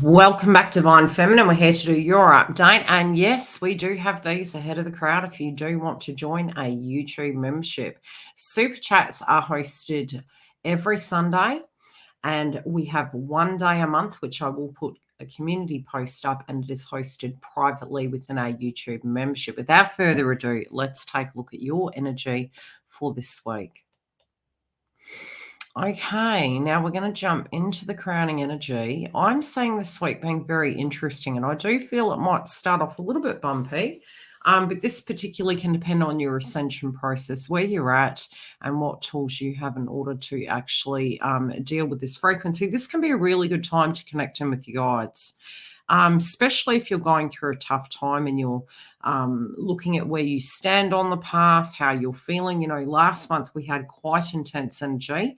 Welcome back, Divine Feminine. We're here to do your update. And yes, we do have these ahead of the crowd if you do want to join a YouTube membership. Super chats are hosted every Sunday, and we have one day a month, which I will put a community post up, and it is hosted privately within our YouTube membership. Without further ado, let's take a look at your energy for this week. Okay, now we're going to jump into the crowning energy. I'm seeing this week being very interesting, and I do feel it might start off a little bit bumpy, but this particularly can depend on your ascension process, where you're at, and what tools you have in order to actually deal with this frequency. This can be a really good time to connect in with your guides. Especially if you're going through a tough time and you're looking at where you stand on the path, how you're feeling. You know, last month we had quite intense energy.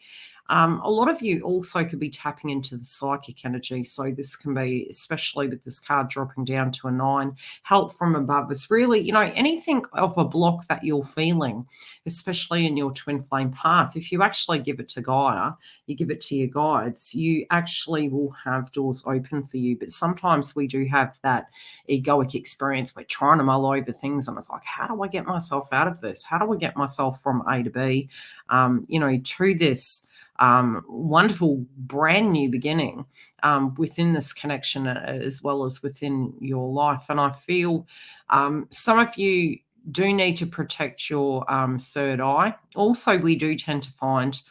A lot of you also could be tapping into the psychic energy. So this can be, especially with this card dropping down to a 9, help from above is really, you know, anything of a block that you're feeling, especially in your twin flame path. If you actually give it to Gaia, you give it to your guides, you actually will have doors open for you. But sometimes we do have that egoic experience. We're trying to mull over things and it's like, how do I get myself out of this? How do I get myself from A to B, to this wonderful brand new beginning within this connection as well as within your life. And I feel some of you do need to protect your third eye. Also, we do tend to find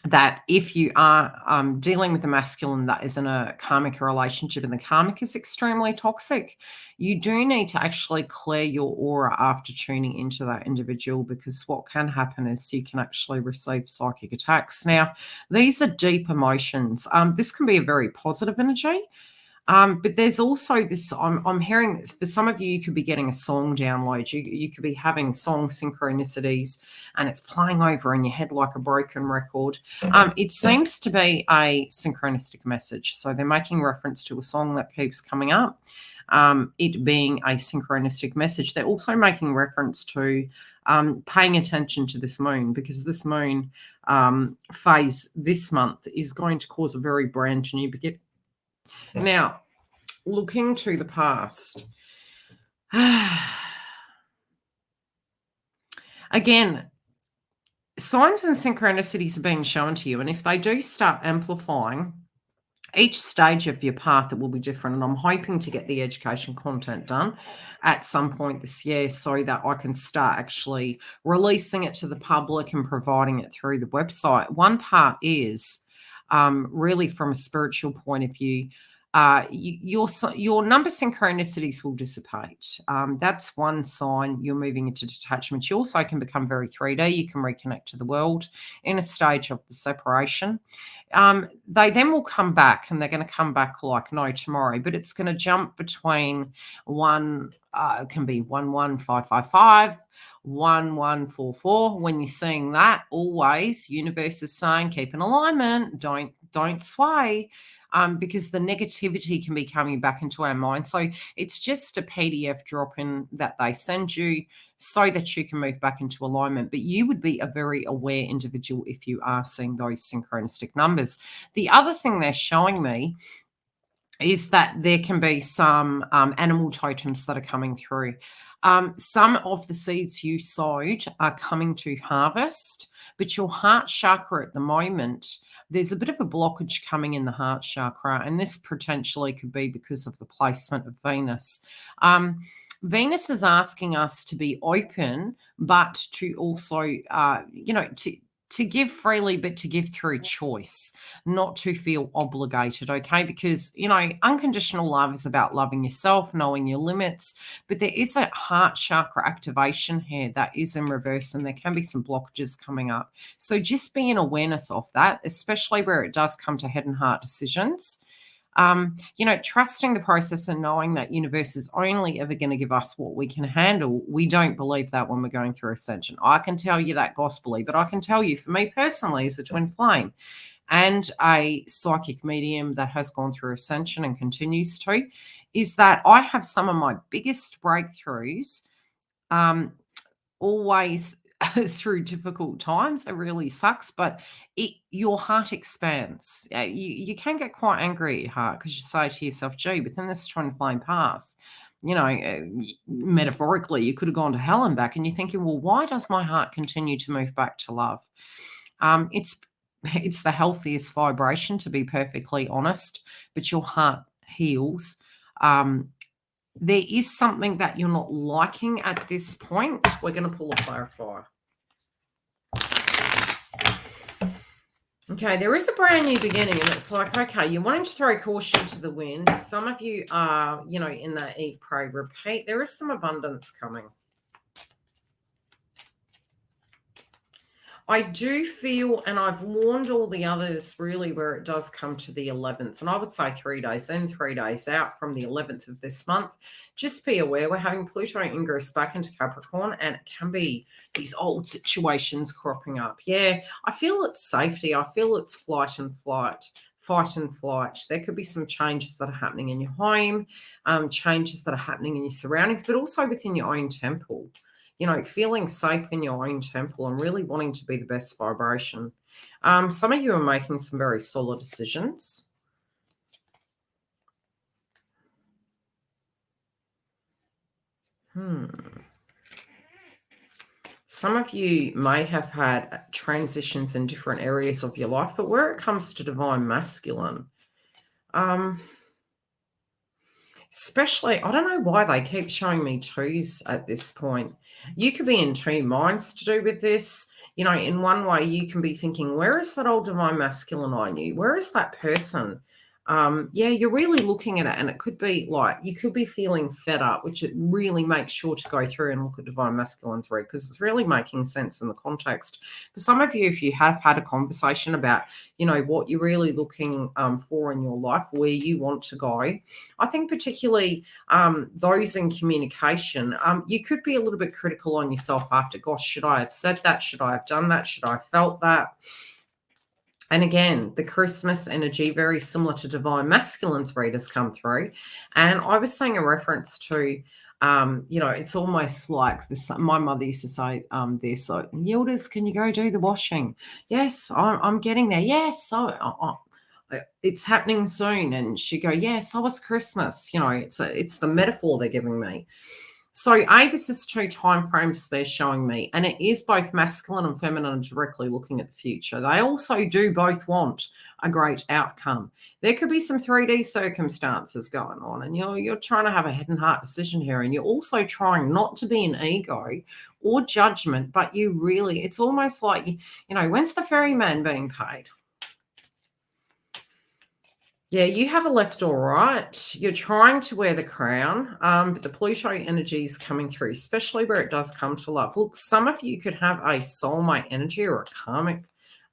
that if you are dealing with a masculine that is in a karmic relationship and the karmic is extremely toxic, you do need to actually clear your aura after tuning into that individual, because what can happen is you can actually receive psychic attacks. Now, these are deep emotions. This can be a very positive energy. But there's also this, I'm hearing this, for some of you, you could be getting a song download. You could be having song synchronicities and it's playing over in your head like a broken record. It seems to be a synchronistic message. So they're making reference to a song that keeps coming up, it being a synchronistic message. They're also making reference to paying attention to this moon, because this moon phase this month is going to cause a very brand new beginning. Now, looking to the past, again, signs and synchronicities are being shown to you. And if they do start amplifying, each stage of your path, it will be different. And I'm hoping to get the education content done at some point this year so that I can start actually releasing it to the public and providing it through the website. One part is really from a spiritual point of view, your number synchronicities will dissipate. That's one sign you're moving into detachment. You also can become very 3D. You can reconnect to the world in a stage of the separation. They then will come back, and they're going to come back like no tomorrow, but it's going to jump between it can be 11555, 1144. When you're seeing that, always universe is saying keep in alignment, don't sway. Because the negativity can be coming back into our mind. So it's just a PDF drop-in that they send you so that you can move back into alignment. But you would be a very aware individual if you are seeing those synchronistic numbers. The other thing they're showing me is that there can be some animal totems that are coming through. Some of the seeds you sowed are coming to harvest, but your heart chakra at the moment, there's a bit of a blockage coming in the heart chakra, and this potentially could be because of the placement of Venus. Venus is asking us to be open, but to also, to give freely, but to give through choice, not to feel obligated, okay? Because, unconditional love is about loving yourself, knowing your limits, but there is that heart chakra activation here that is in reverse, and there can be some blockages coming up. So just be in awareness of that, especially where it does come to head and heart decisions. Trusting the process and knowing that universe is only ever going to give us what we can handle. We don't believe that when we're going through ascension. I can tell you that gospelly, but I can tell you, for me personally, as a twin flame and a psychic medium that has gone through ascension and continues to, is that I have some of my biggest breakthroughs always through difficult times. It really sucks, but your heart expands. You can get quite angry at your heart because you say to yourself, gee, within this twin flame path, metaphorically, you could have gone to hell and back, and you're thinking, well, why does my heart continue to move back to love? It's it's the healthiest vibration, to be perfectly honest, but your heart heals. There is something that you're not liking at this point. We're going to pull a clarifier. Okay, there is a brand new beginning, and it's like, okay, you're wanting to throw caution to the wind. Some of you are, in that eat, pray, repeat. There is some abundance coming. I do feel, and I've warned all the others really where it does come to the 11th, and I would say 3 days in, 3 days out from the 11th of this month. Just be aware we're having Pluto ingress back into Capricorn, and it can be these old situations cropping up. Yeah, I feel it's safety. I feel it's fight and flight. There could be some changes that are happening in your home, changes that are happening in your surroundings, but also within your own temple. Feeling safe in your own temple and really wanting to be the best vibration. Some of you are making some very solid decisions. Some of you may have had transitions in different areas of your life, but where it comes to divine masculine, especially, I don't know why they keep showing me twos at this point. You could be in two minds to do with this. In one way, you can be thinking, where is that old divine masculine I knew? Where is that person? You're really looking at it, and it could be like you could be feeling fed up, which it really makes sure to go through and look at divine masculine's read, because it's really making sense in the context. For some of you, if you have had a conversation about, what you're really looking for in your life, where you want to go, I think particularly those in communication, you could be a little bit critical on yourself after, gosh, should I have said that? Should I have done that? Should I have felt that? And again, the Christmas energy, very similar to divine masculine's read, has come through. And I was saying a reference to, it's almost like this. My mother used to say this, so, Yildiz, can you go do the washing? Yes, I'm getting there. Yes, it's happening soon. And she'd go, yes, so was Christmas. It's the metaphor they're giving me. So, this is two time frames they're showing me, and it is both masculine and feminine directly looking at the future. They also do both want a great outcome. There could be some 3D circumstances going on, and you're trying to have a head and heart decision here, and you're also trying not to be an ego or judgment, but it's almost like, when's the ferryman being paid? Yeah, you have a left or right. You're trying to wear the crown, but the Pluto energy is coming through, especially where it does come to love. Look, some of you could have a soulmate energy or a karmic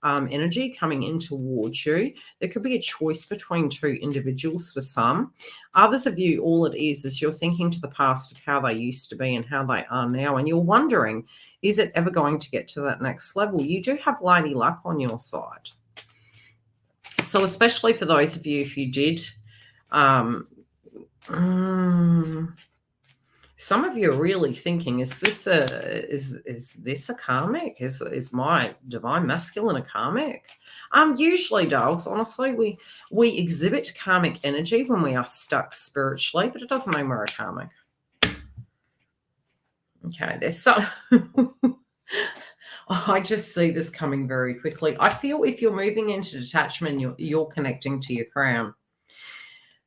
energy coming in towards you. There could be a choice between two individuals for some. Others of you, all it is you're thinking to the past of how they used to be and how they are now, and you're wondering, is it ever going to get to that next level? You do have Lady Luck on your side. So especially for those of you, if you did, some of you are really thinking, is this a karmic? Is my divine masculine a karmic? Usually, dolls, honestly, we exhibit karmic energy when we are stuck spiritually, but it doesn't mean we're a karmic. Okay, there's so I just see this coming very quickly. I feel if you're moving into detachment, you're connecting to your crown.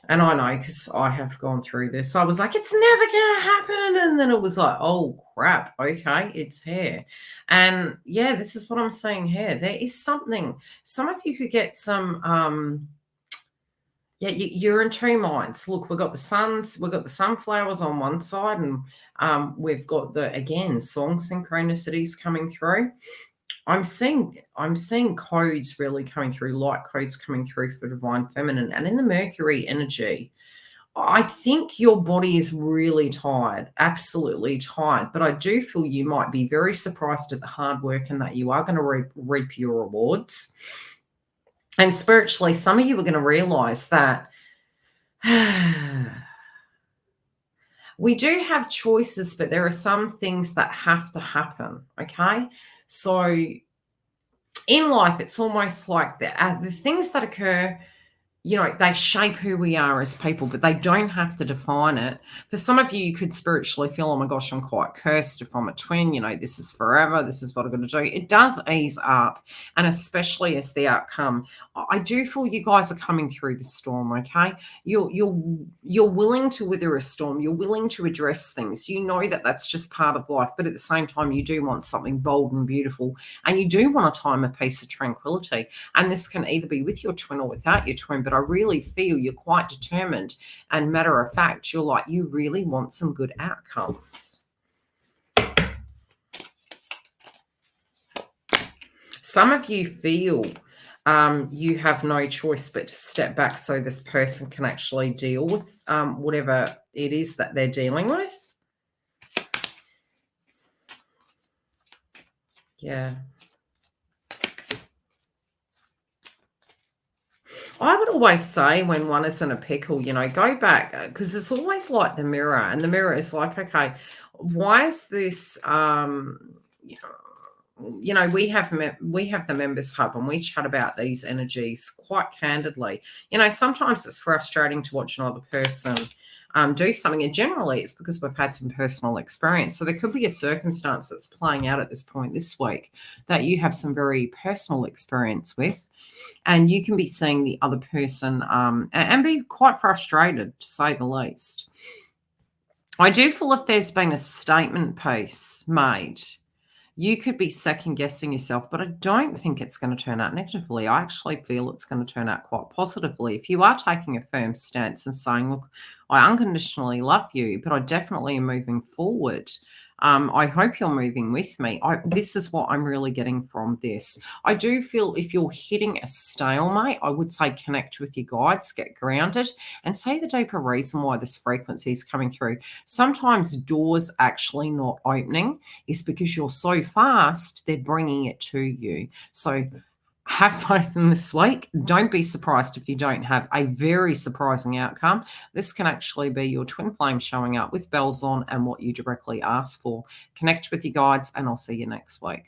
And I know, because I have gone through this. I was like, it's never going to happen. And then it was like, oh, crap. Okay, it's here. And yeah, this is what I'm saying here. There is something. Some of you could get some, you're in two minds. Look, we've got the sunflowers on one side, and we've got again, song synchronicities coming through. I'm seeing codes really coming through, light codes coming through for divine feminine. And in the Mercury energy, I think your body is really tired, absolutely tired. But I do feel you might be very surprised at the hard work and that you are going to reap your rewards. And spiritually, some of you are going to realize that We do have choices, but there are some things that have to happen, okay? So in life, it's almost like the things that occur, you know, they shape who we are as people, but they don't have to define it. For some of you, you could spiritually feel, oh my gosh, I'm quite cursed if I'm a twin. You know, this is forever. This is what I've got to do. It does ease up, and especially as the outcome, I do feel you guys are coming through the storm. Okay, you're willing to weather a storm. You're willing to address things. You know that that's just part of life, but at the same time, you do want something bold and beautiful, and you do want a time of peace of tranquility. And this can either be with your twin or without your twin, but I really feel you're quite determined, and matter of fact, you're like, you really want some good outcomes. Some of you feel you have no choice but to step back so this person can actually deal with whatever it is that they're dealing with. Yeah. I would always say when one is in a pickle, you know, go back, because it's always like the mirror, and the mirror is like, okay, why is this? You know, we have the members hub, and we chat about these energies quite candidly. You know, sometimes it's frustrating to watch another person do something, and generally it's because we've had some personal experience. So there could be a circumstance that's playing out at this point this week that you have some very personal experience with. And you can be seeing the other person and be quite frustrated, to say the least. I do feel if there's been a statement piece made, you could be second guessing yourself, but I don't think it's going to turn out negatively. I actually feel it's going to turn out quite positively. If you are taking a firm stance and saying, look, I unconditionally love you, but I definitely am moving forward. I hope you're moving with me. This is what I'm really getting from this. I do feel if you're hitting a stalemate, I would say connect with your guides, get grounded, and see the deeper reason why this frequency is coming through. Sometimes doors actually not opening is because you're so fast, they're bringing it to you. So have faith in this week. Don't be surprised if you don't have a very surprising outcome. This can actually be your twin flame showing up with bells on and what you directly asked for. Connect with your guides, and I'll see you next week.